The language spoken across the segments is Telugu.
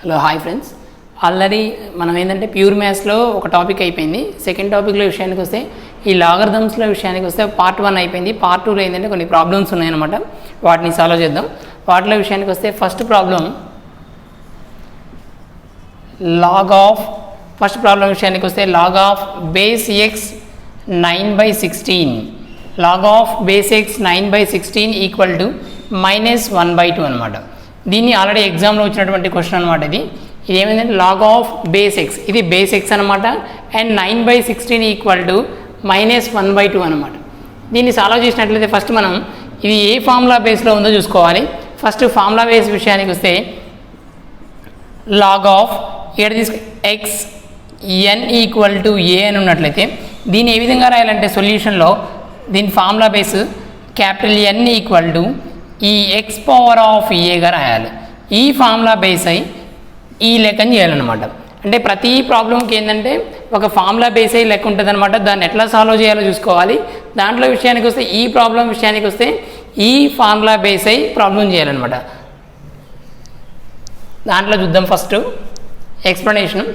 హలో హాయ్ ఫ్రెండ్స్, ఆల్రెడీ మనం ఏంటంటే ప్యూర్ మ్యాథ్స్లో ఒక టాపిక్ అయిపోయింది. సెకండ్ టాపిక్లో విషయానికి వస్తే ఈ లాగరిథమ్స్లో విషయానికి వస్తే పార్ట్ 1 అయిపోయింది. పార్ట్ 2లో ఏంటంటే కొన్ని ప్రాబ్లమ్స్ ఉన్నాయన్నమాట, వాటిని సాల్వ్ చేద్దాం. వాటిలో విషయానికి వస్తే ఫస్ట్ ప్రాబ్లం విషయానికి వస్తే log of base x 9/16 log of base x 9/16 equal to -1/2 అనమాట. దీన్ని ఆల్రెడీ ఎగ్జామ్లో వచ్చినటువంటి క్వశ్చన్ అనమాట. ఇది ఏమైందంటే లాగ్ ఆఫ్ బేస్ ఎక్స్, ఇది బేస్ ఎక్స్ అనమాట, అండ్ 9/16 ఈక్వల్ టు -1/2 అనమాట. దీన్ని సాల్వ్ చేసినట్లయితే ఫస్ట్ మనం ఇది ఏ ఫార్ములా బేస్లో ఉందో చూసుకోవాలి. ఫస్ట్ ఫార్ములా బేస్ విషయానికి వస్తే లాగ్ ఆఫ్ ఇక్కడ తీసుకు x n equal to A అని ఉన్నట్లయితే దీన్ని ఏ విధంగా రాయాలంటే సొల్యూషన్లో దీని formula base capital n equal to ఈ ఎక్స్ పవర్ ఆఫ్ ఏగా రాయాలి. ఈ ఫార్ములా బేస్ అయి ఈ లెక్కని చేయాలన్నమాట. అంటే ప్రతి ప్రాబ్లంకి ఏంటంటే ఒక ఫార్ములా బేస్ అయి లెక్క ఉంటుంది అనమాట. దాన్ని ఎట్లా సాల్వ్ చేయాలో చూసుకోవాలి. దాంట్లో విషయానికి వస్తే ఈ ప్రాబ్లం విషయానికి వస్తే ఈ ఫార్ములా బేస్ అయి ప్రాబ్లం చేయాలన్నమాట. దాంట్లో చూద్దాం ఫస్ట్ ఎక్స్ప్లెనేషన్.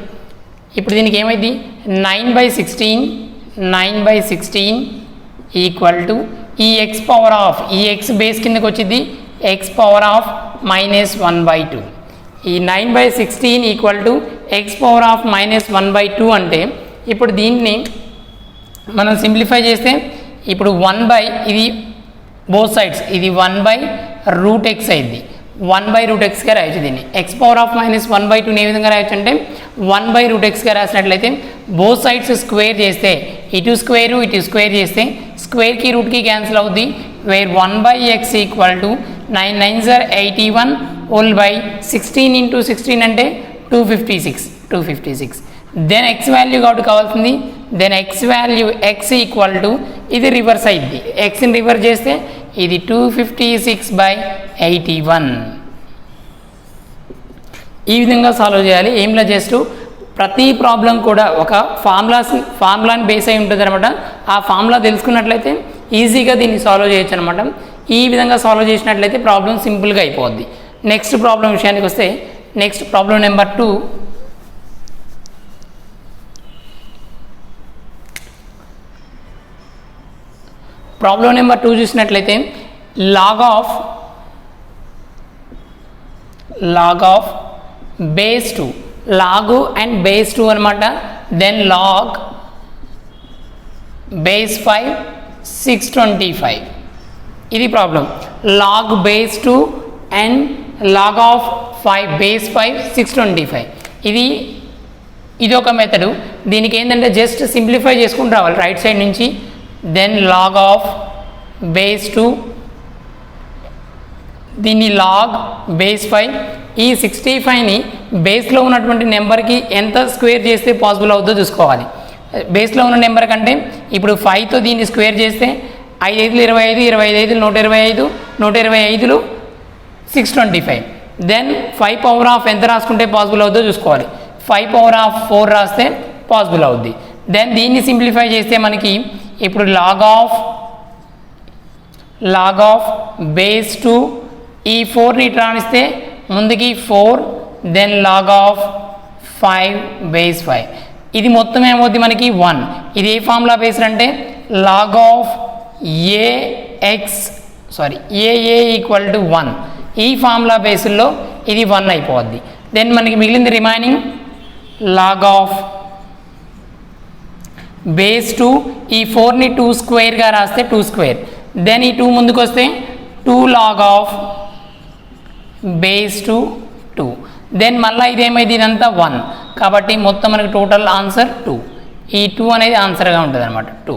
ఇప్పుడు దీనికి ఏమైంది 9/16 ఈక్వల్ టు ఈ ఎక్స్ పవర్ ఆఫ్ ఈ ఎక్స్ బేస్ కిందకి వచ్చింది ఎక్స్ పవర్ ఆఫ్ -1/2. ఈ 9/16 equal to X power of -1/2 అంటే ఇప్పుడు దీన్ని మనం సింప్లిఫై చేస్తే ఇప్పుడు ఇది బోత్ సైడ్స్ ఇది 1/√x అయింది. 1/√xగా రాయొచ్చు. దీన్ని ఎక్స్ పవర్ ఆఫ్ -1/2 ఏ విధంగా రాయొచ్చు అంటే 1/√xగా రాసినట్లయితే బోత్ సైడ్స్ స్క్వేర్ చేస్తే ఇటు స్క్వేర్ చేస్తే స్క్వేర్కి రూట్కి క్యాన్సిల్ అవుద్ది. Where 1/x equal to 9 9s are 81 whole by 16 into 16 అంటే 256. దెన్ ఎక్స్ వాల్యూ కాబట్టి కావాల్సింది. Then x value x equal to ఇది రివర్స్ అయింది. ఎక్స్ని రివర్స్ చేస్తే ఇది 256/81. ఈ విధంగా సాల్వ్ చేయాలి. ఏంలా జస్ట్ ప్రతి ప్రాబ్లం కూడా ఒక ఫార్ములాని బేస్ అయి ఉంటుంది అనమాట. ఆ ఫార్ములా తెలుసుకున్నట్లయితే ఈజీగా దీన్ని సాల్వ్ చేయొచ్చు అనమాట. ఈ విధంగా సాల్వ్ చేసినట్లయితే ప్రాబ్లం సింపుల్గా అయిపోద్ది. నెక్స్ట్ ప్రాబ్లం విషయానికి వస్తే next problem number 2. Problem number 2 చూసినట్లయితే లాగ్ ఆఫ్ బేస్ 2 లాగు అండ్ బేస్ 2 అనమాట. Then log base 5 625. ఇది problem. Log base 2 and log of 5 base 5 625. ఇది ఒక మెథడు. దీనికి ఏంటంటే జస్ట్ సింప్లిఫై చేసుకుంటూ రావాలి రైట్ సైడ్ నుంచి. దెన్ లాగ్ ఆఫ్ బేస్ 2, దీన్ని లాగ్ బేస్ 5. ఈ 65ని బేస్లో ఉన్నటువంటి నెంబర్కి ఎంత స్క్వేర్ చేస్తే పాసిబుల్ అవుతుందో చూసుకోవాలి. బేస్లో ఉన్న నెంబర్ కంటే ఇప్పుడు 5తో దీన్ని స్క్వేర్ చేస్తే 5 5 25, 25 125, 125 625. దెన్ 5 పవర్ ఆఫ్ ఎంత రాసుకుంటే పాసిబుల్ అవుతుందో చూసుకోవాలి. 5 పవర్ ఆఫ్ 4 రాస్తే పాసిబుల్ అవుద్ది. దెన్ దీన్ని సింప్లిఫై చేస్తే మనకి ఇప్పుడు లాగ్ ఆఫ్ బేస్ 2 ఈ 4ని రాణిస్తే ముందుకి 4, దెన్ లాగ్ ఆఫ్ 5 బేస్ 5. ఇది మొత్తం ఏమవుద్ది మనకి 1. ఇది ఏ ఫార్ములా బేస్డ్ అంటే లాగ్ ఆఫ్ ఏఏ ఈక్వల్ టు 1. ఈ ఫార్ములా బేస్లో ఇది 1 అయిపోద్ది. దెన్ మనకి మిగిలింది రిమైనింగ్ లాగ్ ఆఫ్ బేస్ 2 ఈ 4ని 2 స్క్వేర్గా రాస్తే 2 స్క్వేర్. దెన్ ఈ 2 ముందుకు వస్తే 2 లాగ్ ఆఫ్ బేస్ 2. దెన్ మళ్ళీ ఇదేమైంది ఇదంతా 1 కాబట్టి మొత్తం మనకి టోటల్ ఆన్సర్ 2. ఈ 2 అనేది ఆన్సర్గా ఉంటుంది అనమాట 2.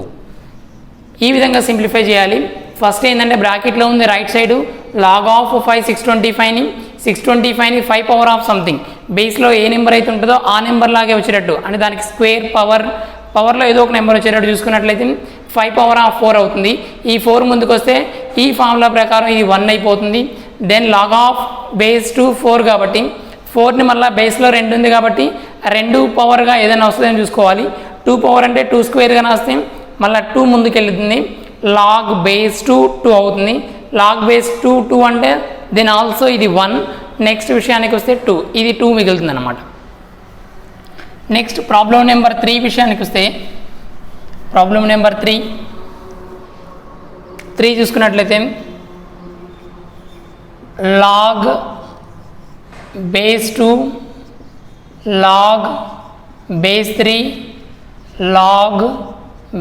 ఈ విధంగా సింప్లిఫై చేయాలి. ఫస్ట్ ఏంటంటే బ్రాకెట్లో ఉంది రైట్ సైడు లాగ్ ఆఫ్ 5 625ని 5 పవర్ ఆఫ్ సంథింగ్ బేస్లో ఏ నెంబర్ అయితే ఉంటుందో ఆ నెంబర్ లాగే వచ్చేటట్టు అంటే దానికి స్క్వేర్ పవర్లో ఏదో ఒక నెంబర్ వచ్చేటట్టు చూసుకున్నట్లయితే 5 పవర్ ఆఫ్ 4 అవుతుంది. ఈ 4 ముందుకు వస్తే ఈ ఫార్ములా ప్రకారం ఇది 1 అయిపోతుంది. దెన్ లాగ్ ఆఫ్ బేస్ 2 4 కాబట్టి 4ని మళ్ళీ బేస్లో 2 ఉంది కాబట్టి 2 పవర్గా ఏదైనా వస్తుందని చూసుకోవాలి. 2 పవర్ అంటే 2 స్క్వేర్గా రాస్తే మళ్ళీ 2 ముందుకు వెళ్తుంది. లాగ్ బేస్ 2 2 అవుతుంది. లాగ్ బేస్ 2 2 అంటే దెన్ ఆల్సో ఇది 1. నెక్స్ట్ విషయానికి వస్తే 2, ఇది 2 మిగులుతుంది అనమాట. నెక్స్ట్ ప్రాబ్లం నెంబర్ 3 విషయానికి వస్తే ప్రాబ్లం నెంబర్ 3 చూసుకున్నట్లయితే log base 2 log base 3 log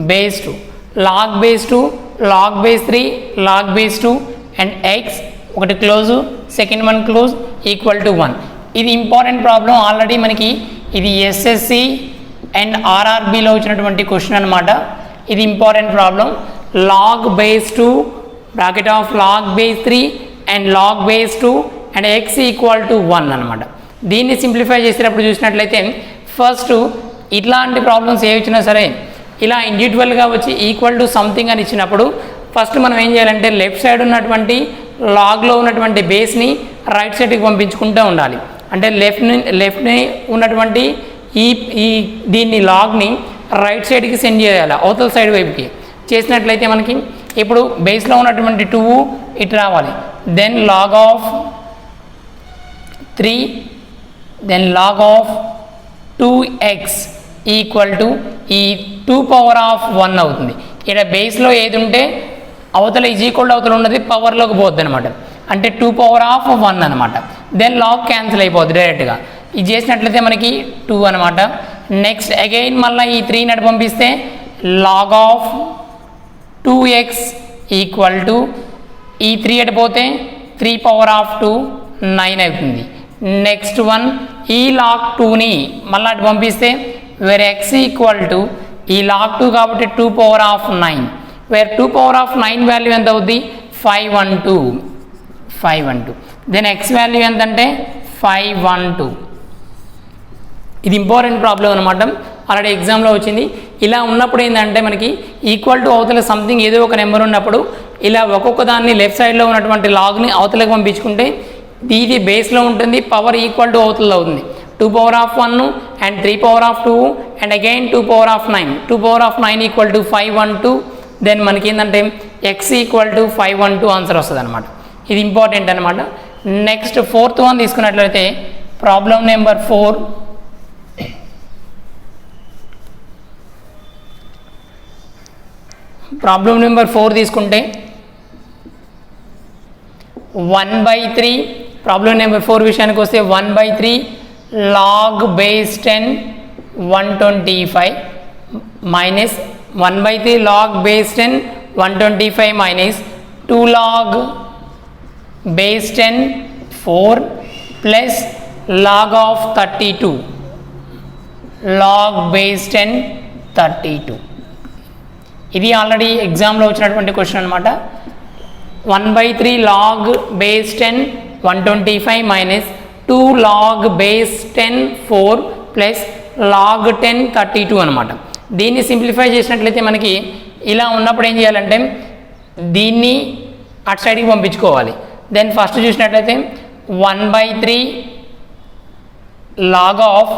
base 2 log base 2 log base 3 log base 2 and X ఒకటి close second one close equal to 1. ఇది ఇంపార్టెంట్ ప్రాబ్లం. ఆల్రెడీ మనకి ఇది ఎస్ఎస్సి అండ్ ఆర్ఆర్బిలో వచ్చినటువంటి క్వశ్చన్ అనమాట. ఇది important problem. Log base 2 bracket of log base 3 and log base 2 and x equal to 1 అనమాట. దీన్ని సింప్లిఫై చేసేటప్పుడు చూసినట్లయితే ఫస్ట్ ఇట్లాంటి ప్రాబ్లమ్స్ ఏ ఇచ్చినా సరే ఇలా ఇండివిజువల్గా వచ్చి ఈక్వల్ టు సంథింగ్ అని ఇచ్చినప్పుడు ఫస్ట్ మనం ఏం చేయాలంటే లెఫ్ట్ సైడ్ ఉన్నటువంటి లాగ్లో ఉన్నటువంటి బేస్ని రైట్ సైడ్కి పంపించుకుంటూ ఉండాలి. అంటే లెఫ్ట్ని ఉన్నటువంటి ఈ దీన్ని లాగ్ని రైట్ సైడ్కి సెండ్ చేయాలి, అవతల సైడ్ వైపుకి. చేసినట్లయితే మనకి ఇప్పుడు బేస్లో ఉన్నటువంటి 2 ఇటు రావాలి. Then log of 3 then log of 2x equal to ఈ 2 పవర్ ఆఫ్ 1 అవుతుంది. ఇక్కడ బేస్లో ఏది ఉంటే అవతల ఈజ్ ఈక్వల్ టు అవతల ఉన్నది పవర్లోకి పోద్ది అనమాట. అంటే 2 పవర్ ఆఫ్ 1 అనమాట. దెన్ లాగ్ క్యాన్సిల్ అయిపోద్ది డైరెక్ట్గా. ఇది చేసినట్లయితే మనకి 2 అనమాట. నెక్స్ట్ అగైన్ మళ్ళీ ఈ 3 నటు పంపిస్తే log of 2x equal to ఈ 3 అటు పోతే 3 పవర్ ఆఫ్ 2 9 అవుతుంది. నెక్స్ట్ వన్ ఈ లాగ్ 2ని మళ్ళీ అటు పంపిస్తే వేర్ x ఈక్వల్ టు ఈ లాగ్ 2 కాబట్టి 2 power of 9 where 2 power of 9 value ఎంత అవుద్ది 512. దెన్ x వాల్యూ ఎంత అంటే 512. ఇది ఇంపార్టెంట్ ప్రాబ్లం అనమాట. ఆల్రెడీ ఎగ్జామ్లో వచ్చింది. ఇలా ఉన్నప్పుడు ఏంటంటే మనకి ఈక్వల్ టు అవతల సంథింగ్ ఏదో ఒక నెంబర్ ఉన్నప్పుడు ఇలా ఒక్కొక్క దాన్ని లెఫ్ట్ సైడ్లో ఉన్నటువంటి లాగ్ని అవతలకి పంపించుకుంటే ఇది బేస్లో ఉంటుంది, పవర్ ఈక్వల్ టు అవతల అవుతుంది. 2 power of 1 and 3 power of 2 and again 2 power of 9. 2 power of 9 equal to 512. Then మనకి ఏంటంటే x ఈక్వల్ టు 512 ఆన్సర్ వస్తుంది అనమాట. ఇది ఇంపార్టెంట్ అనమాట. నెక్స్ట్ 4th వన్ తీసుకున్నట్లయితే ప్రాబ్లం నెంబర్ 4 ప్రాబ్లం నెంబర్ 4 తీసుకుంటే 1/3 ప్రాబ్లం నెంబర్ 4 విషయానికి వస్తే 1/3 log base 10 125 minus 1/3 log base 10 125 minus 2 log base 10 4 plus log of 32 log base 10 32. ఇది ఆల్రెడీ ఎగ్జామ్లో వచ్చినటువంటి క్వశ్చన్ అనమాట. 1/3 log base 10 125 minus 2 log base 10 4 plus log 10 32 అనమాట. దీన్ని సింప్లిఫై చేసినట్లయితే మనకి ఇలా ఉన్నప్పుడు ఏం చేయాలంటే దీన్ని అటు సైడ్కి పంపించుకోవాలి. దెన్ ఫస్ట్ చూసినట్లయితే 1/3 లాగ్ ఆఫ్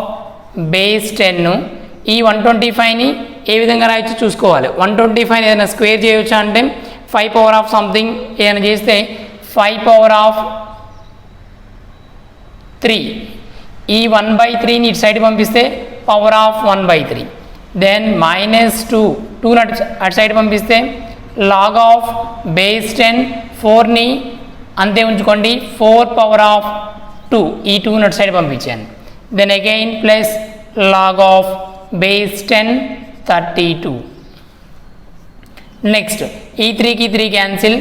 బేస్ 10 ఈ 125ని ఏ విధంగా రాయొచ్చు చూసుకోవాలి. 125 ఏదైనా స్క్వేర్ చేయవచ్చా అంటే 5 పవర్ ఆఫ్ సంథింగ్ ఏదైనా చేస్తే 5 పవర్ ఆఫ్ 3 ఈ 1/3ని ఇటు సైడ్ పంపిస్తే పవర్ ఆఫ్ 1/3. దెన్ మైనస్ 2 అటు సైడ్ పంపిస్తే లాగ్ ఆఫ్ బేస్ 10 4ని అంతే ఉంచుకోండి 4 పవర్ ఆఫ్ 2 ఈ 2 అటు సైడ్ పంపించాను. Then again plus log of base 10 32. Next ఈ 3కి 3 క్యాన్సిల్.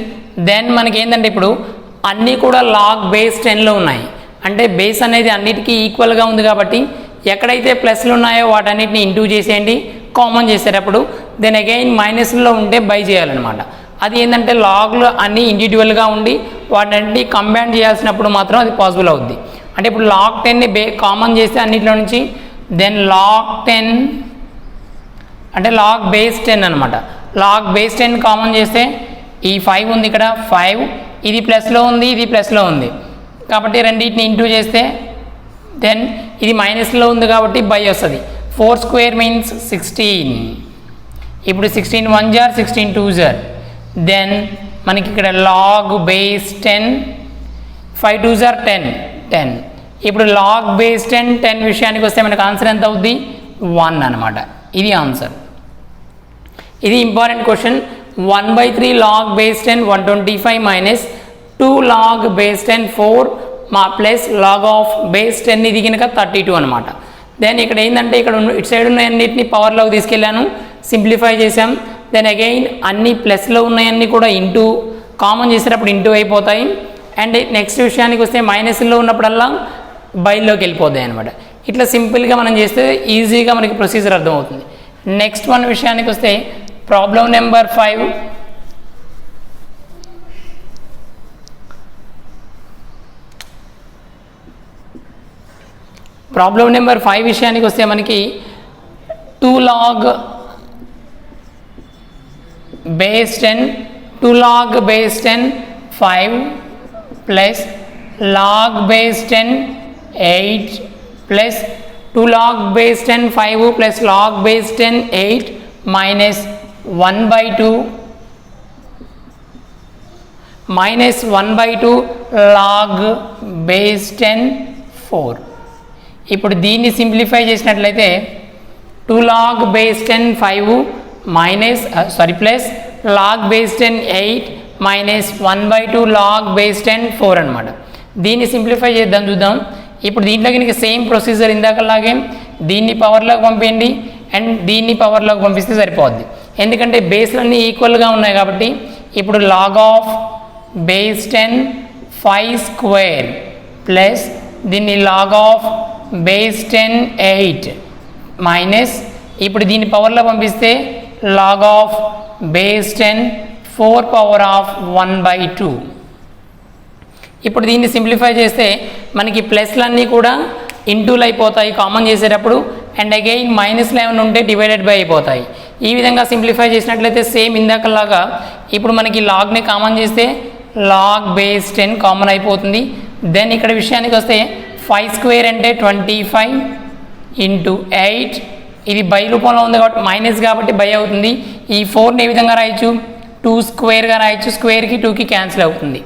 దెన్ మనకి ఏంటంటే ఇప్పుడు అన్నీ కూడా లాగ్ బేస్ 10లో ఉన్నాయి. అంటే బేస్ అనేది అన్నిటికీ ఈక్వల్గా ఉంది కాబట్టి ఎక్కడైతే ప్లస్లు ఉన్నాయో వాటన్నిటిని ఇంటూ చేసేయండి, కామన్ చేసేటప్పుడు. దెన్ అగైన్ మైనస్లో ఉంటే బై చేయాలన్నమాట. అది ఏంటంటే లాగ్లు అన్నీ ఇండివిజువల్గా ఉండి వాటన్నిటిని కంబైన్ చేయాల్సినప్పుడు మాత్రం అది పాసిబుల్ అవుద్ది. అంటే ఇప్పుడు లాగ్ 10ని కామన్ చేస్తే అన్నిటిలో నుంచి దెన్ లాగ్ 10 అంటే లాగ్ బేస్ 10 అనమాట. లాగ్ బేస్ 10 కామన్ చేస్తే ఈ 5 ఉంది ఇక్కడ 5 ఇది ప్లస్లో ఉంది ఇది ప్లస్లో ఉంది కాబట్టి రెండింటిని ఇంటూ చేస్తే దెన్ ఇది మైనస్లో ఉంది కాబట్టి బై వస్తుంది. 4 స్క్వేర్ మీన్స్ 16. ఇప్పుడు 16 1 జార్ 16 2 జార్. దెన్ మనకి ఇక్కడ లాగ్ బేస్ 10 5 2 జార్ 10 10. ఇప్పుడు లాగ్ బేస్ 10 విషయానికి వస్తే మనకు ఆన్సర్ ఎంత అవుద్ది 1 అనమాట. ఇది ఆన్సర్. ఇది important question. 1/3 log base 10 125 minus 2 log base 10 4 plus log of base 10 ఇది కనుక 32 అనమాట. దెన్ ఇక్కడ ఏంటంటే ఇక్కడ ఇటు సైడ్ ఉన్న అన్నిటిని పవర్లోకి తీసుకెళ్ళాను, సింప్లిఫై చేసాం. దెన్ అగైన్ అన్ని ప్లస్లో ఉన్నాయన్నీ కూడా ఇంటూ కామన్ చేసేటప్పుడు ఇంటూ అయిపోతాయి. అండ్ నెక్స్ట్ విషయానికి వస్తే మైనస్లో ఉన్నప్పుడల్లా బైలోకి వెళ్ళిపోతాయి అనమాట. ఇట్లా సింపుల్గా మనం చేస్తే ఈజీగా మనకి ప్రొసీజర్ అర్థమవుతుంది. నెక్స్ట్ వన్ విషయానికి వస్తే ప్రాబ్లం నెంబర్ 5. ప్రాబ్లం నెంబర్ 5 విషయానికి వస్తే మనకి 2 log base 10 2 log base 10 5 plus log base 10 8 plus 2 log base 10 5 plus log base 10 8 minus 1/2 minus 1/2 log base 10 4. ఇప్పుడు దీన్ని సింప్లిఫై చేసినట్లయితే 2 log base 10 5 minus plus log base 10 8 minus 1/2 log base 10 4 అనమాట. దీన్ని సింప్లిఫై చేద్దాం, చూద్దాం. ఇప్పుడు దీంట్లో కనుక సేమ్ ప్రొసీజర్ ఇందాకలాగే దీన్ని పవర్లోకి పంపించండి అండ్ దీన్ని పవర్లోకి పంపిస్తే సరిపోద్ది. ఎందుకంటే బేస్లన్నీ ఈక్వల్గా ఉన్నాయి కాబట్టి. ఇప్పుడు log of base 10 5 square plus దీన్ని log ఆఫ్ బేస్ 10 8 మైనస్ ఇప్పుడు దీన్ని పవర్లో పంపిస్తే log of base 10 4 power of 1/2. ఇప్పుడు దీన్ని సింప్లిఫై చేస్తే మనకి ప్లస్లన్నీ కూడా ఇంటూలు అయిపోతాయి కామన్ చేసేటప్పుడు. అండ్ అగైన్ మైనస్లు ఏమైనా ఉంటే డివైడెడ్ బై అయిపోతాయి. ఈ విధంగా సింప్లిఫై చేసినట్లయితే సేమ్ ఇందాకలాగా ఇప్పుడు మనకి లాగ్ని కామన్ చేస్తే లాగ్ బేస్ 10 కామన్ అయిపోతుంది. దెన్ ఇక్కడ విషయానికి వస్తే 5 స్క్వేర్ అంటే 25 ఇంటూ 8 ఇది బై రూపంలో ఉంది కాబట్టి మైనస్ కాబట్టి బై అవుతుంది. ఈ 4ని ఏ విధంగా రాయొచ్చు 2 స్క్వేర్గా రాయొచ్చు. స్క్వేర్కి 2కి క్యాన్సిల్ అవుతుంది.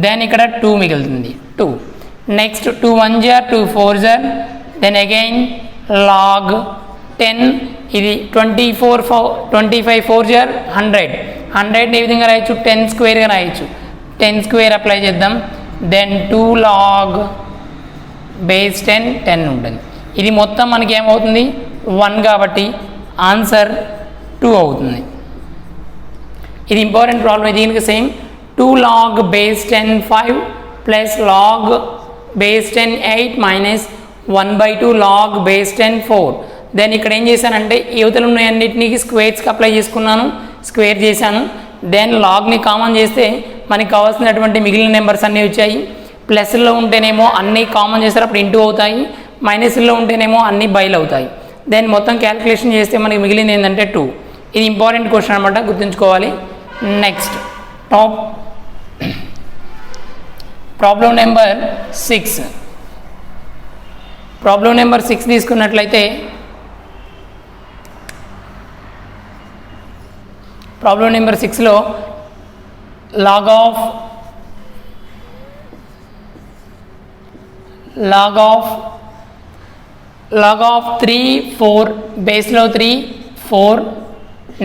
దెన్ ఇక్కడ 2 మిగులుతుంది 2. నెక్స్ట్ 2 1 జార్ 2 4 జార్ దెన్ అగైన్ లాగ్ 10 ఇది 25 4 జార్ 100ని ఏ విధంగా రాయొచ్చు 10 స్క్వేర్గా రాయొచ్చు. 10 స్క్వేర్ అప్లై చేద్దాం. దెన్ 2 log బేస్ 10 ఉంటుంది. ఇది మొత్తం మనకి ఏమవుతుంది 1 కాబట్టి ఆన్సర్ 2 అవుతుంది. ఇది ఇంపార్టెంట్ ప్రాబ్లం. ఇది కనుక same 2 log base 10 5 plus log base 10 8 minus 1/2 log base 10 4. Then ఇక్కడ ఏం చేశానంటే యువతలు ఉన్న అన్నిటికి స్క్వేర్స్కి అప్లై చేసుకున్నాను, స్క్వేర్ చేశాను. దెన్ లాగ్ని కామన్ చేస్తే మనకి కావాల్సినటువంటి మిగిలిన నెంబర్స్ అన్నీ వచ్చాయి. ప్లస్లో ఉంటేనేమో అన్నీ కామన్ చేసేటప్పుడు ఇంటూ అవుతాయి, మైనస్లో ఉంటేనేమో అన్నీ బైలు అవుతాయి. దెన్ మొత్తం క్యాలిక్యులేషన్ చేస్తే మనకి మిగిలింది ఏంటంటే 2. ఇది ఇంపార్టెంట్ క్వశ్చన్ అనమాట, గుర్తుంచుకోవాలి. Next problem number 6. Problem number 6 తీసుకున్నట్లయితే ప్రాబ్లం నెంబర్ 6లో log of 3 4 బేస్లో 3 4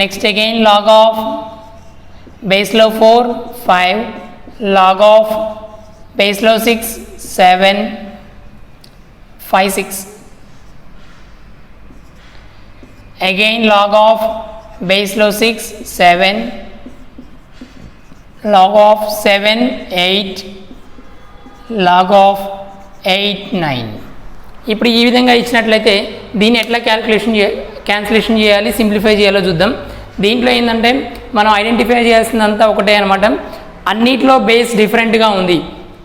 నెక్స్ట్ అగైన్ log of బేస్లో 4 5 log of బేస్లో 6 7 5 6 అగైన్ log of బేస్లో 6 7 log of 7 8 log of 8 9. ఇప్పుడు ఈ విధంగా ఇచ్చినట్లయితే దీన్ని ఎట్లా క్యాన్సిలేషన్ చేయాలి, సింప్లిఫై చేయాలో చూద్దాం. దీంట్లో ఏంటంటే మనం ఐడెంటిఫై చేయాల్సిందంతా ఒకటే అనమాట. అన్నిట్లో బేస్ డిఫరెంట్గా ఉంది.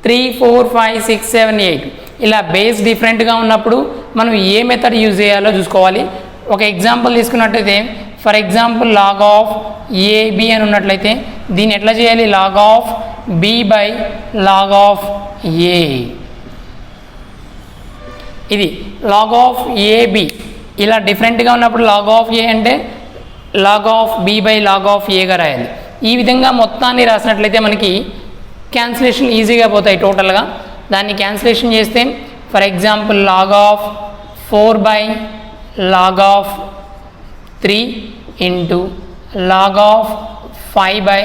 3 4 5 6 7 8 ఇలా బేస్ డిఫరెంట్గా ఉన్నప్పుడు మనం ఏ మెథడ్ యూజ్ చేయాలో చూసుకోవాలి. ఒక ఎగ్జాంపుల్ తీసుకున్నట్లయితే for example log of A B అని ఉన్నట్లయితే దీన్ని ఎట్లా చేయాలి log of B by log of A. ఇది log ఆఫ్ ఏబి ఇలా డిఫరెంట్గా ఉన్నప్పుడు log ఆఫ్ ఏ అంటే log of B by log of ఏగా రాయాలి. ఈ విధంగా మొత్తాన్ని రాసినట్లయితే మనకి క్యాన్సిలేషన్ ఈజీగా పోతాయి టోటల్గా. దాన్ని క్యాన్సిలేషన్ చేస్తే for example log of 4 by log of 3 into log of 5 by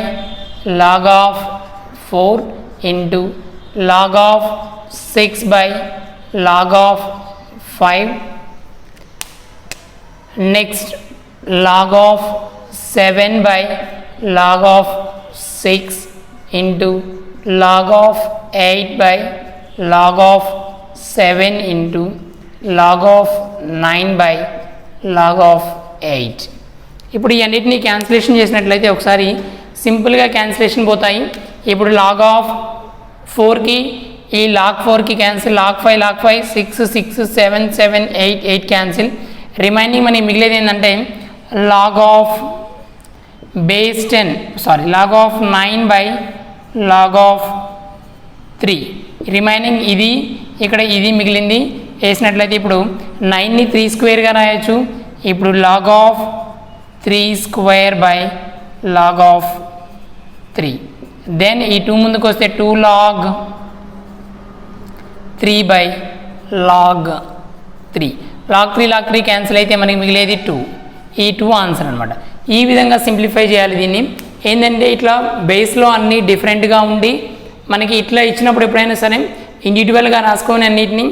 log of 4 into log of 6 by log of 5. Next log of 7 by log of 6 into log of 8 by log of 7 into log of 9 by log of 8. ఇప్పుడు ఈ అన్నిటిని క్యాన్సిలేషన్ చేసినట్లయితే ఒకసారి సింపుల్గా క్యాన్సిలేషన్ పోతాయి. ఇప్పుడు లాగ్ ఆఫ్ 4కి ఈ log 4కి క్యాన్సిల్, log 5 6 6 7 7 8 8 క్యాన్సిల్. రిమైనింగ్ మనకి మిగిలేది ఏంటంటే log of base 10 log of 9 by log of 3. Remaining ఇది ఇక్కడ ఇది మిగిలింది వేసినట్లయితే ఇప్పుడు 9ని 3 స్క్వేర్గా రాయొచ్చు. ఇప్పుడు log of 3 square by log of 3. Then ఈ 2 ముందుకు వస్తే 2 log 3 by log 3. log 3 cancel అయితే మనకి మిగిలేది 2. ఈ 2 ఆన్సర్ అనమాట. ఈ విధంగా సింప్లిఫై చేయాలి దీన్ని. ఏంటంటే ఇట్లా బేస్లో అన్నీ డిఫరెంట్గా ఉండి మనకి ఇట్లా ఇచ్చినప్పుడు ఎప్పుడైనా సరే ఇండివిజువల్గా రాసుకొని అన్నిటిని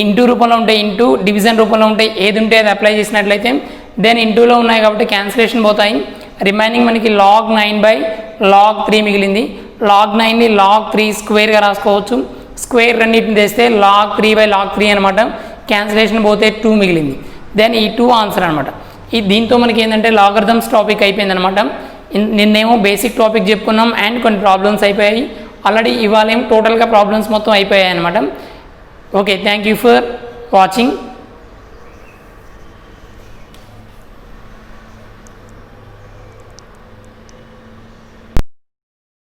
ఇంటూ రూపంలో ఉంటాయి, ఇంటూ డివిజన్ రూపంలో ఉంటాయి, ఏది ఉంటే అది అప్లై చేసినట్లయితే దెన్ ఇంటూలో ఉన్నాయి కాబట్టి క్యాన్సిలేషన్ పోతాయి. రిమైనింగ్ మనకి log 9 by log 3 మిగిలింది. log 9ని log 3 స్క్వేర్గా రాసుకోవచ్చు. స్క్వేర్ రెండింటిని తెస్తే log 3 by log 3 అనమాట. క్యాన్సిలేషన్ పోతే 2 మిగిలింది. దెన్ ఈ 2 ఆన్సర్ అనమాట. దీంతో మనకి ఏంటంటే లాగరిథమ్స్ టాపిక్ అయిపోయింది అనమాట. నిన్నేమో బేసిక్ టాపిక్ చెప్పుకున్నాం అండ్ కొన్ని ప్రాబ్లమ్స్ అయిపోయాయి ఆల్రెడీ. ఇవాళ ఏమో టోటల్గా ప్రాబ్లమ్స్ మొత్తం అయిపోయాయి అనమాట. Okay, thank you for watching.